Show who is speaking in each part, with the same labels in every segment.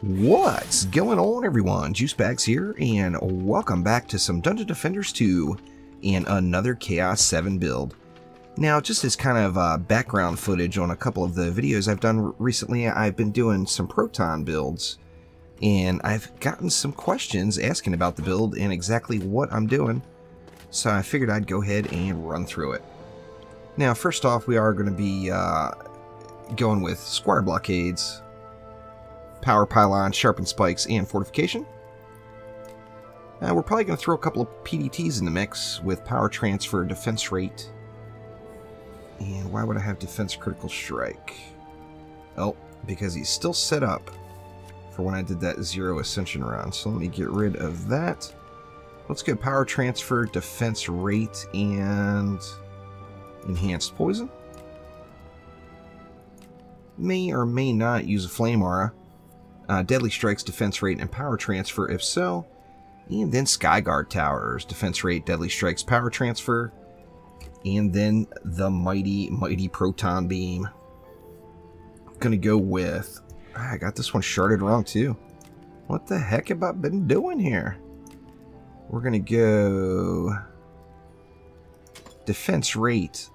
Speaker 1: What's going on, everyone? Juicebags here, and welcome back to some Dungeon Defenders 2 and another Chaos 7 build. Now, just as kind of background footage on a couple of the videos I've done recently, I've been doing some Proton builds, and I've gotten some questions asking about the build and exactly what I'm doing, so I figured I'd go ahead and run through it. Now, first off, we are going to be going with Squire Blockades, Power Pylon, Sharpened Spikes, and Fortification. We're probably going to throw a couple of PDTs in the mix with Power Transfer, Defense Rate. And why would I have Defense Critical Strike? Oh, because he's still set up for when I did that Zero Ascension run. So let me get rid of that. Let's go Power Transfer, Defense Rate, and Enhanced Poison. May or may not use a Flame Aura. Deadly Strikes, Defense Rate, and Power Transfer if so. And then Skyguard Towers, Defense Rate, Deadly Strikes, Power Transfer. And then the mighty Proton Beam. I'm gonna go with... I got this one sharded wrong too. What the heck have I been doing here? We're gonna go... Defense Rate,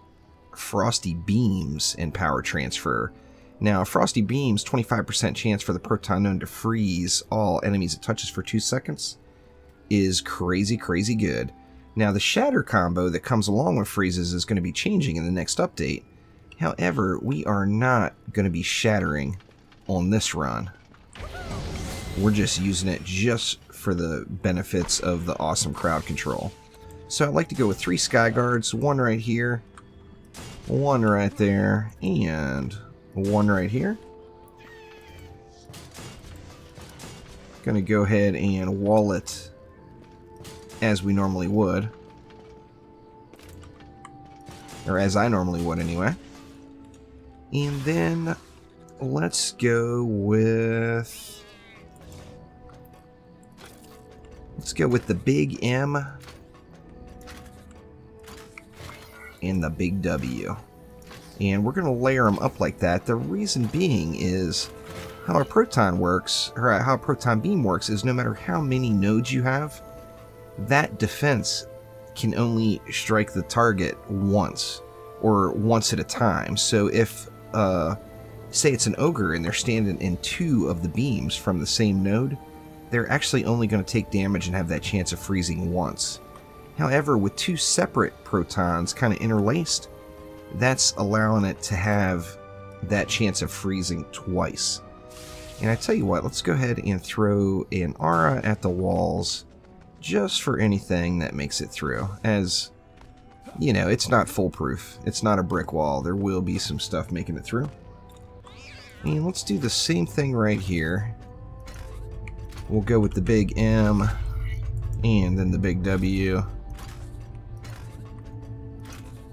Speaker 1: Frosty Beams, and Power Transfer. Now, Frosty Beams, 25% chance for the Proton known to freeze all enemies it touches for 2 seconds, is crazy good. Now, the Shatter combo that comes along with freezes is going to be changing in the next update. However, we are not going to be shattering on this run. We're just using it just for the benefits of the awesome crowd control. So I'd like to go with 3 Skyguards, one right here, one right there, and... one right here. Gonna go ahead and wall it as we normally would. Or as I normally would anyway. And then let's go with... let's go with the big M and the big W. And we're going to layer them up like that. The reason being is how a Proton works, or how a Proton Beam works, is no matter how many nodes you have, that defense can only strike the target once, or once at a time. So if, say it's an Ogre and they're standing in 2 of the beams from the same node, they're actually only going to take damage and have that chance of freezing once. However, with 2 separate Protons kind of interlaced, that's allowing it to have that chance of freezing twice. And I tell you what, let's go ahead and throw an aura at the walls just for anything that makes it through. As, you know, it's not foolproof. It's not a brick wall. There will be some stuff making it through. And let's do the same thing right here. We'll go with the big M and then the big W.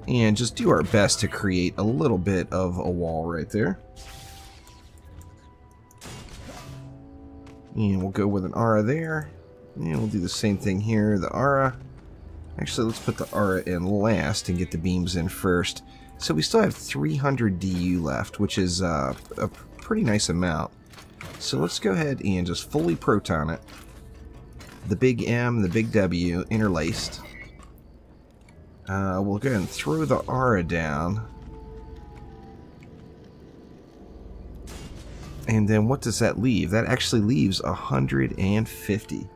Speaker 1: And just do our best to create a little bit of a wall right there. And we'll go with an aura there. And we'll do the same thing here, the aura. Actually, let's put the aura in last and get the beams in first. So we still have 300 DU left, which is a pretty nice amount. So let's go ahead and just fully Proton it. The big M, the big W interlaced. We'll go ahead and throw the aura down. And then what does that leave? That actually leaves 150.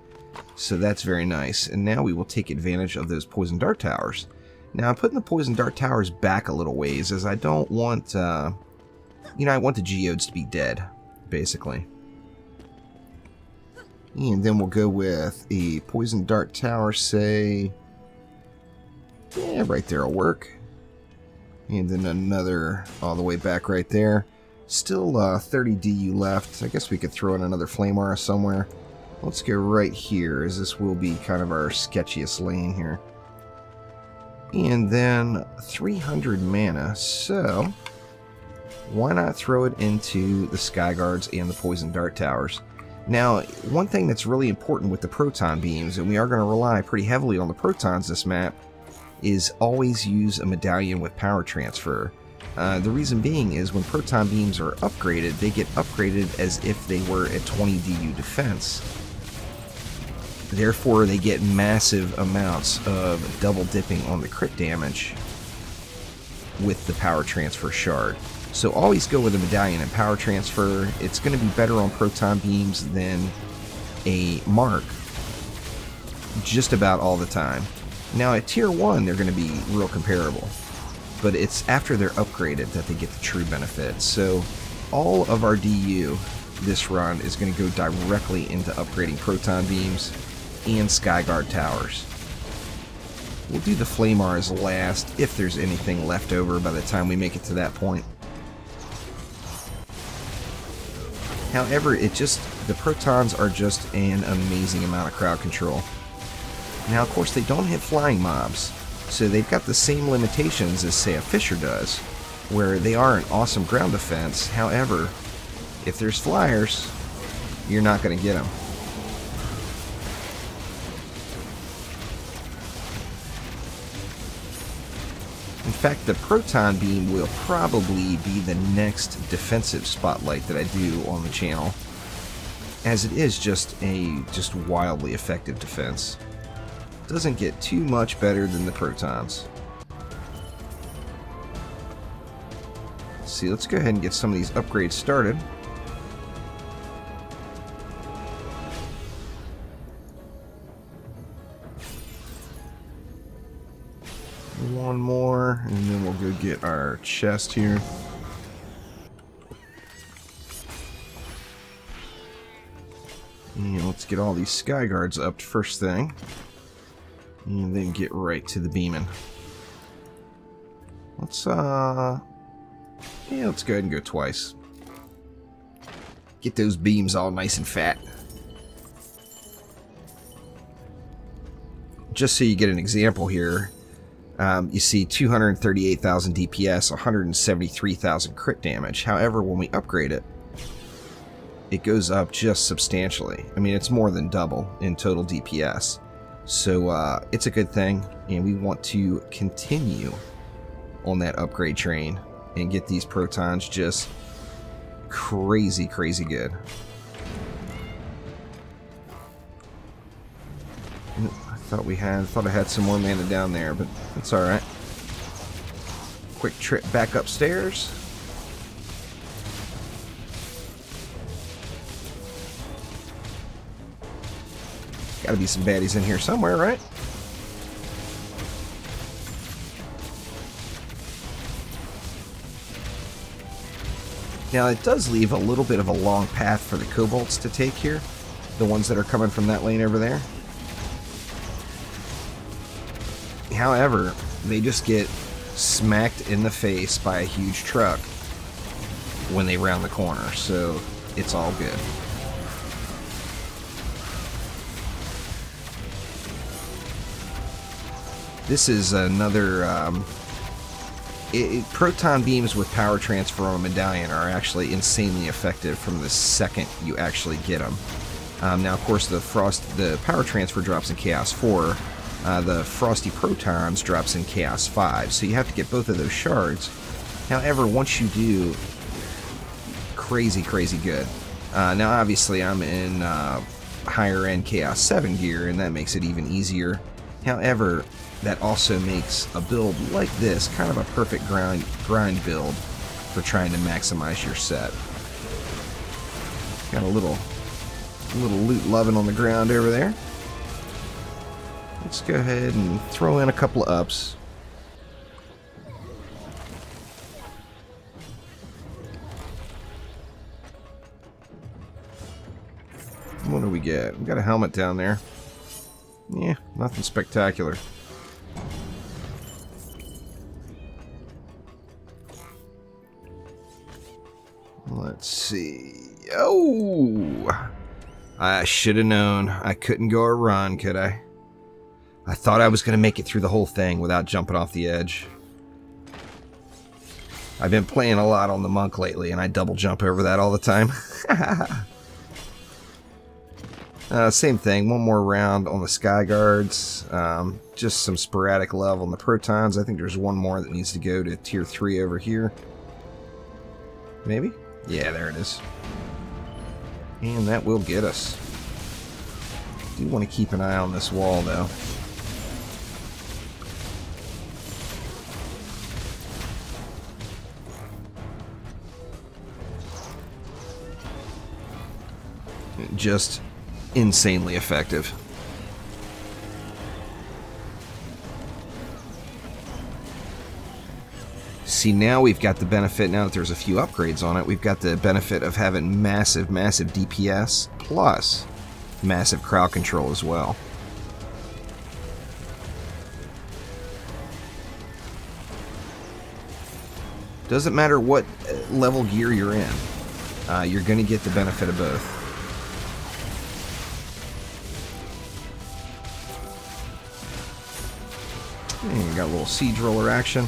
Speaker 1: So that's very nice. And now we will take advantage of those Poison Dart Towers. Now I'm putting the Poison Dart Towers back a little ways as I don't want, you know, I want the Geodes to be dead, basically. And then we'll go with a Poison Dart Tower, say... yeah, right there will work. And then another all the way back right there. Still 30 DU left. I guess we could throw in another Flame Aura somewhere. Let's go right here, as this will be kind of our sketchiest lane here. And then 300 mana, so why not throw it into the Skyguards and the Poison Dart Towers? Now, one thing that's really important with the Proton Beams, and we are going to rely pretty heavily on the Protons this map, is always use a medallion with power transfer. The reason being is when proton beams are upgraded, they get upgraded as if they were at 20 DU defense. Therefore, they get massive amounts of double dipping on the crit damage with the power transfer shard. So always go with a medallion and power transfer. It's going to be better on proton beams than a mark just about all the time. Now at tier 1 they're going to be real comparable, but it's after they're upgraded that they get the true benefit. So all of our DU this run is going to go directly into upgrading proton beams and Skyguard towers. We'll do the Flamars last if there's anything left over by the time we make it to that point. However, the protons are just an amazing amount of crowd control. Now, of course, they don't hit flying mobs, so they've got the same limitations as, say, a Fisher does, where they are an awesome ground defense. However, if there's flyers, you're not going to get them. In fact, the proton beam will probably be the next defensive spotlight that I do on the channel, as it is just wildly effective defense. Doesn't get too much better than the protons. Let's see, let's go ahead and get some of these upgrades started. One more, and then we'll go get our chest here. And let's get all these Skyguards up first thing. And then get right to the beaming. Let's go ahead and go twice. Get those beams all nice and fat. Just so you get an example here, you see 238,000 DPS, 173,000 crit damage. However, when we upgrade it, it goes up just substantially. I mean, it's more than double in total DPS. So it's a good thing, and we want to continue on that upgrade train and get these protons just crazy, crazy good. I thought I had some more mana down there, but that's all right. Quick trip back upstairs. Gotta be some baddies in here somewhere, right? Now it does leave a little bit of a long path for the kobolds to take here, the ones that are coming from that lane over there. However, they just get smacked in the face by a huge truck when they round the corner, so it's all good. This is another proton beams with power transfer on a medallion are actually insanely effective from the second you actually get them. Now, of course, the power transfer drops in Chaos 4. The Frosty Protons drops in Chaos 5, so you have to get both of those shards. However, once you do, crazy, crazy good. Now, obviously, I'm in higher-end Chaos 7 gear, and that makes it even easier. However, that also makes a build like this kind of a perfect grind build for trying to maximize your set. Got a little loot loving on the ground over there. Let's go ahead and throw in a couple of ups. What do we get? We got a helmet down there. Yeah, nothing spectacular. Let's see. Oh! I should have known. I couldn't go a run, could I? I thought I was going to make it through the whole thing without jumping off the edge. I've been playing a lot on the monk lately, and I double jump over that all the time. Same thing, one more round on the Sky Guards. Just some sporadic love on the Protons. I think there's one more that needs to go to Tier 3 over here. Maybe? Yeah, there it is. And that will get us. Do want to keep an eye on this wall, though. Just insanely effective. See, now we've got the benefit, now that there's a few upgrades on it, we've got the benefit of having massive, massive DPS plus massive crowd control as well. Doesn't matter what level gear you're in, you're going to get the benefit of both. And got a little siege roller action.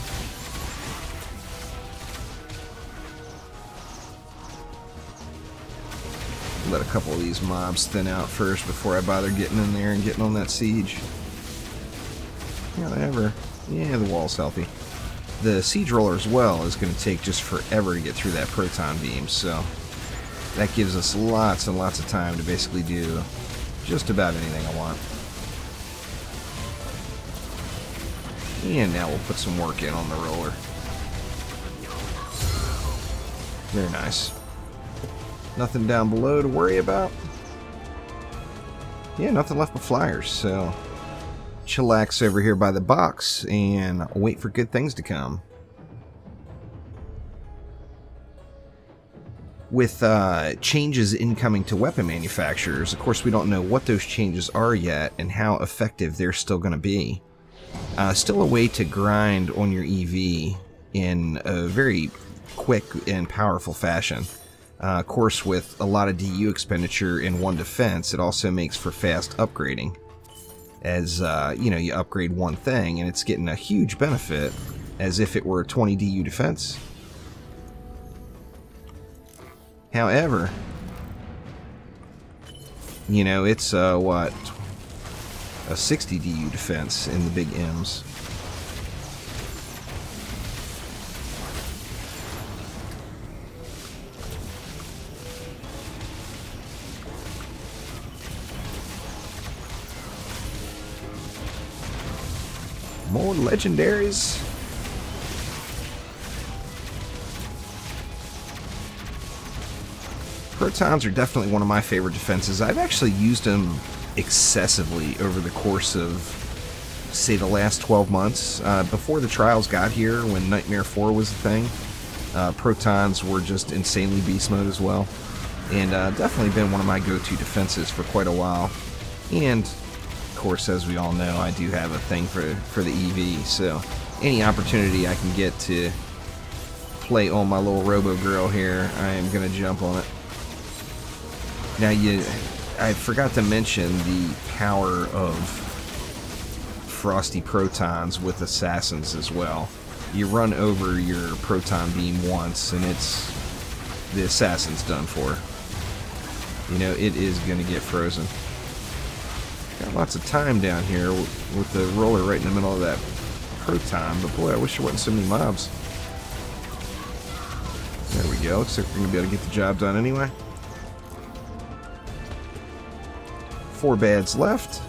Speaker 1: Let a couple of these mobs thin out first before I bother getting in there and getting on that siege. Whatever. Yeah, the wall's healthy. The siege roller as well is going to take just forever to get through that proton beam, so that gives us lots and lots of time to basically do just about anything I want. And now we'll put some work in on the roller. Very nice. Nothing down below to worry about. Yeah, nothing left but flyers, so chillax over here by the box and wait for good things to come. With changes incoming to weapon manufacturers, of course we don't know what those changes are yet and how effective they're still going to be. Still a way to grind on your EV in a very quick and powerful fashion. Of course, with a lot of DU expenditure in one defense, it also makes for fast upgrading. As, you know, you upgrade one thing, and it's getting a huge benefit, as if it were a 20 DU defense. However, you know, it's, what, a 60 DU defense in the big M's. More legendaries. Protons are definitely one of my favorite defenses. I've actually used them excessively over the course of, say, the last 12 months. Before the trials got here, when Nightmare 4 was the thing, Protons were just insanely beast mode as well. And definitely been one of my go-to defenses for quite a while. And of course, as we all know, I do have a thing for the EV, so any opportunity I can get to play on my little Robo Girl here, I am going to jump on it. Now, I forgot to mention the power of Frosty Protons with Assassins as well. You run over your Proton Beam once, and it's the Assassin's done for. You know, it is going to get frozen. Got lots of time down here with the roller right in the middle of that Proton, but boy, I wish there wasn't so many mobs. There we go. Looks like we're going to be able to get the job done anyway. 4 bads left.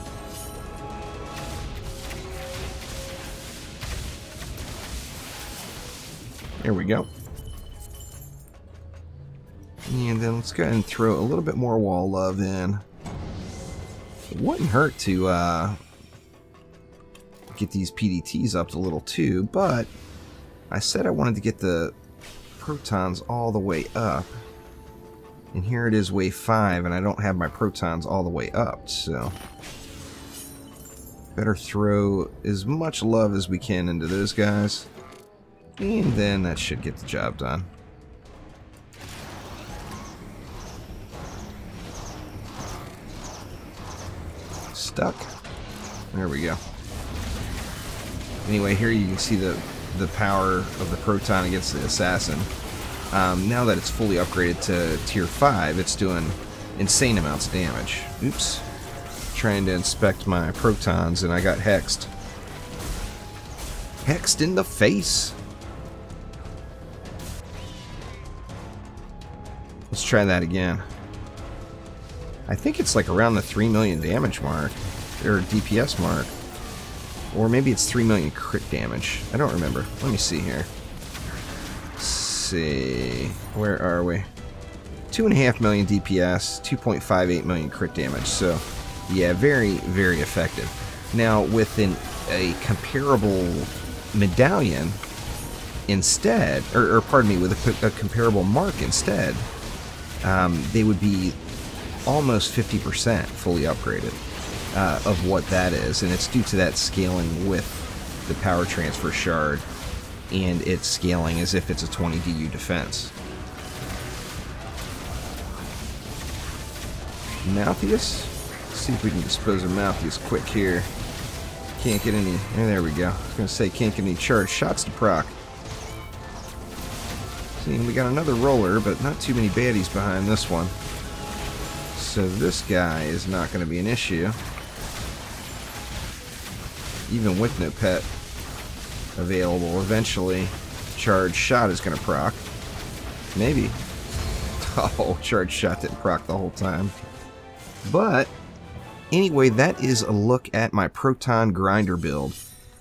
Speaker 1: There we go. And then let's go ahead and throw a little bit more wall love in. It wouldn't hurt to get these PDTs up a little too, but I said I wanted to get the Protons all the way up. And here it is wave 5, and I don't have my Protons all the way up, so better throw as much love as we can into those guys. And then that should get the job done. Stuck. There we go. Anyway, here you can see the power of the Proton against the Assassin. Now that it's fully upgraded to Tier 5, it's doing insane amounts of damage. Oops. Trying to inspect my protons and I got hexed. Hexed in the face. Let's try that again. I think it's like around the 3 million damage mark, or DPS mark. Or maybe it's 3 million crit damage. I don't remember. Let me see here. Let's see. Where are we? 2.5 million DPS, 2.58 million crit damage. So, yeah, very, very effective. Now, with a comparable medallion instead, or pardon me, with a comparable mark instead, they would be almost 50% fully upgraded of what that is, and it's due to that scaling with the power transfer shard, and it's scaling as if it's a 20 DU defense. Maltheus? Let's see if we can dispose of Maltheus quick here. Can't get any... there we go. I was going to say, can't get any charged shots to proc. See, we got another roller, but not too many baddies behind this one. So this guy is not going to be an issue. Even with no pet available, eventually charged shot is going to proc. Maybe. Oh, charged shot didn't proc the whole time. But anyway, that is a look at my Proton grinder build.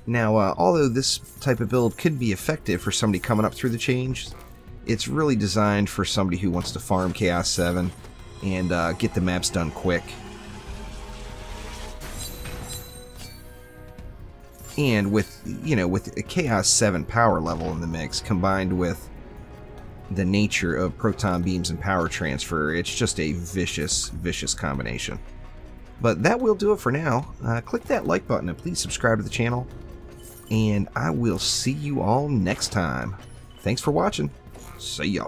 Speaker 1: Now, although this type of build could be effective for somebody coming up through the change, it's really designed for somebody who wants to farm Chaos 7 and get the maps done quick. And with, you know, with a Chaos 7 power level in the mix, combined with the nature of proton beams and power transfer, it's just a vicious, vicious combination. But that will do it for now. Click that like button and please subscribe to the channel. And I will see you all next time. Thanks for watching. See ya.